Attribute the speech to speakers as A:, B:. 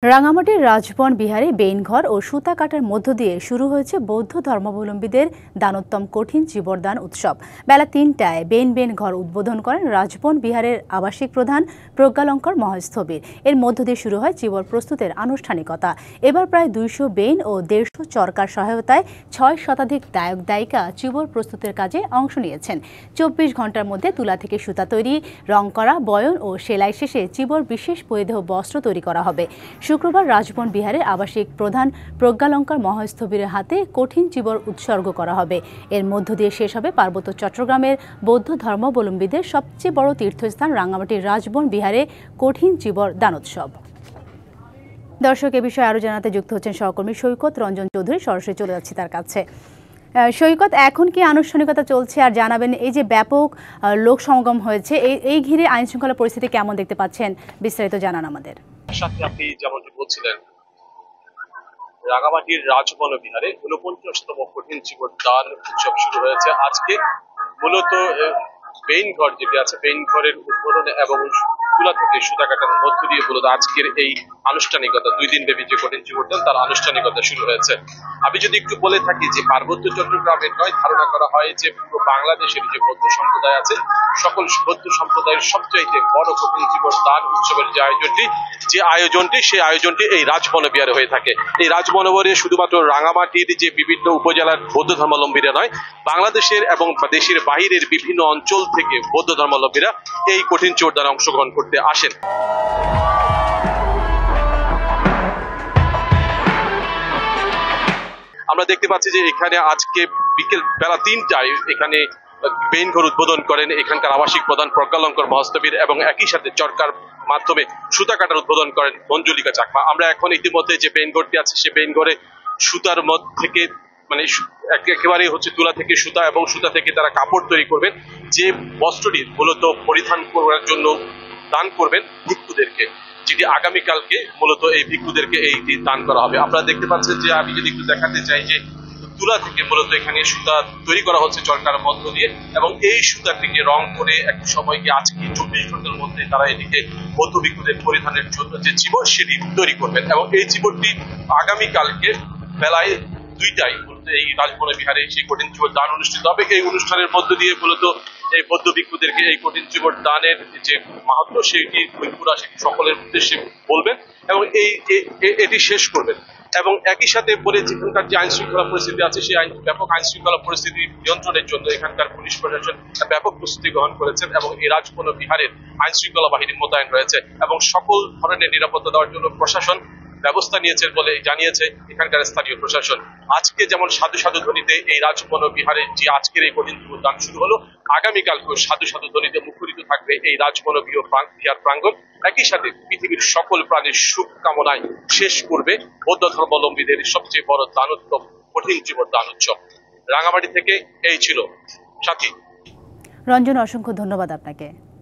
A: রাঙামাটির রাজবন বিহারে বেইনঘর ও সুতা কাটার মধ্য দিয়ে শুরু হয়েছে বৌদ্ধ ধর্মাবলম্বীদের দানোত্তম কঠিন চিবরদান উৎসব। বেলা ৩টায় বেইন ঘর উদ্বোধন করেন রাজবন বিহারের আবাসিক প্রধান প্রজ্ঞালঙ্কর মহাস্থবির। এর মধ্য দিয়ে শুরু হয় চিবর প্রস্তুতের আনুষ্ঠানিকতা। এবার প্রায় ২০০ বেইন ও ১৫০ চরকার সহায়তায় ৬ শতাধিক দায়ক দায়িকা চিবর প্রস্তুতের কাজে অংশ নিয়েছেন। ২৪ ঘন্টার মধ্যে তুলা থেকে সুতা তৈরি, রং করা, বয়ন ও সেলাই শেষে চিবর বিশেষ পরিধেয় বস্ত্র তৈরি করা হবে। শুক্রবার রাজবন বিহারের আবাসিক প্রধান প্রজ্ঞালঙ্কর মহাস্থবিরের হাতে কঠিন চিবর উৎসর্গ করা হবে। এর মধ্য দিয়ে শেষ হবে পার্বত্য চট্টগ্রামের বৌদ্ধ ধর্মাবলম্বীদের সবচেয়ে বড় তীর্থস্থান রাঙামাটির রাজবন বিহারে কঠিন চিবর দানোৎসব। দর্শক, এ বিষয়ে আরও জানাতে যুক্ত হচ্ছেন সহকর্মী সৈকত রঞ্জন চৌধুরী। সরাসরি চলে যাচ্ছি তার কাছে। সৈকত, এখন কি আনুষ্ঠানিকতা চলছে, আর জানাবেন এই যে ব্যাপক লোক সমাগম হয়েছে, এই ঘিরে আইন শৃঙ্খলা পরিস্থিতি কেমন দেখতে পাচ্ছেন, বিস্তারিত জানান আমাদের।
B: সাথে আপনি যেমনটি বলছিলেন, রাঙামাটির রাজবন বিহারে ৪৯তম কঠিন চিবর দান উৎসব শুরু হয়েছে আজকে। মূলত বেইন ঘর যেটি আছে, বেইন ঘরের উদ্বোধন এবং তুলা থেকে সুতা কাটার মধ্য দিয়ে মূলত আজকের এই আনুষ্ঠানিকতা, ২ দিন ব্যাপী যে কঠিন চিবর দান তার আনুষ্ঠানিকতা শুরু হয়েছে। আমি যদি একটু বলে থাকি যে পার্বত্য চট্টগ্রামের নয়, ধারণা করা হয় যে পুরো বাংলাদেশের যে বৌদ্ধ সম্প্রদায় আছে, সকল বৌদ্ধ সম্প্রদায়ের সবচাইতে বড় কঠিন চিবর দান উৎসবের যে আয়োজনটি সেই আয়োজনটি এই রাজবন বিহারে হয়ে থাকে। এই রাজবন বিহারে শুধুমাত্র রাঙামাটির যে বিভিন্ন উপজেলার বৌদ্ধ ধর্মাবলম্বীরা নয়, বাংলাদেশের এবং দেশের বাহিরের বিভিন্ন অঞ্চল থেকে বৌদ্ধ ধর্মাবলম্বীরা এই কঠিন চিবর দানে অংশগ্রহণ করতে আসেন। আমরা দেখতে পাচ্ছি যে এখানে আজকে বিকেল বেলা ৩টায় এখানে বেইন ঘর উদ্বোধন করেন এখানকার আবাসিক প্রধান প্রজ্ঞালঙ্কর মহাস্থবির এবং একই সাথে চরকার মাধ্যমে সুতা কাটার উদ্বোধন করেন মঞ্জুলিকা চাকমা। আমরা এখন ইতিমধ্যে যে বেইন ঘরটি আছে সে বেইন ঘরে সুতার মধ্যে থেকে মানে একেবারে হচ্ছে তুলা থেকে সুতা এবং সুতা থেকে তারা কাপড় তৈরি করবেন, যে বস্ত্রটি মূলত পরিধান করার জন্য দান করবেন ভিক্ষুদেরকে, যেটি আগামীকালকে মূলত এই ভিক্ষুদেরকে এই দান করা হবে। আপনারা দেখতে পাচ্ছেন যে আমি যদি একটু দেখাতে চাই যে তুলা থেকে মূলত এখানে সুতা তৈরি করা হচ্ছে চরকার মধ্য দিয়ে, এবং এই সুতাটিকে রং করে এক সময় কি আজকে ২৪ ঘন্টার মধ্যে তারা এদিকে বৌদ্ধ ভিক্ষুদের পরিধানের জন্য যে চিবর সেটি তৈরি করবেন, এবং এই চিবরটি আগামীকালকে বেলায় ২টায় এই রাজবন বিহারে সেই কঠিন চিবর দান অনুষ্ঠিত হবে। এই অনুষ্ঠানের মধ্য দিয়ে মূলত এই বৌদ্ধ ভিক্ষুদেরকে এই কঠিন চিবর দানের যে মাহাত্ম্য সেটি ভিক্ষুরা সেটি সকলের উদ্দেশ্যে বলবেন এবং এটি শেষ করবেন। এবং একই সাথে বলে যেখানকার যে আইন শৃঙ্খলা পরিস্থিতি আছে সেই ব্যাপক আইন শৃঙ্খলা পরিস্থিতি নিয়ন্ত্রণের জন্য এখানকার পুলিশ প্রশাসন ব্যাপক প্রস্তুতি গ্রহণ করেছেন এবং এই রাজবন বিহারের আইন শৃঙ্খলা বাহিনী মোতায়েন রয়েছে এবং সকল ধরনের নিরাপত্তা দেওয়ার জন্য প্রশাসন ব্যবস্থা নিয়েছে বলে জানিয়েছে এখানকার স্থানীয় প্রশাসন। আজকে যেমন সাধু সাধু ধ্বনিতে এই রাজবন বিহারে যে আজকের এই কঠিন চিবর দান শুরু হলো, আগামীকালকেও সাধু সাধু ধ্বনিতে মুখরিত থাকবে এই রাজবন বিহার প্রাঙ্গণ। একই সাথে পৃথিবীর সকল প্রাণীর সুখ কামনায় শেষ করবে বৌদ্ধ ধর্মাবলম্বীদের সবচেয়ে বড় দানোত্তম কঠিন চিবর দান উৎসব। রাঙামাটি থেকে এই ছিল সাথী
A: রঞ্জন, অসংখ্য ধন্যবাদ আপনাকে।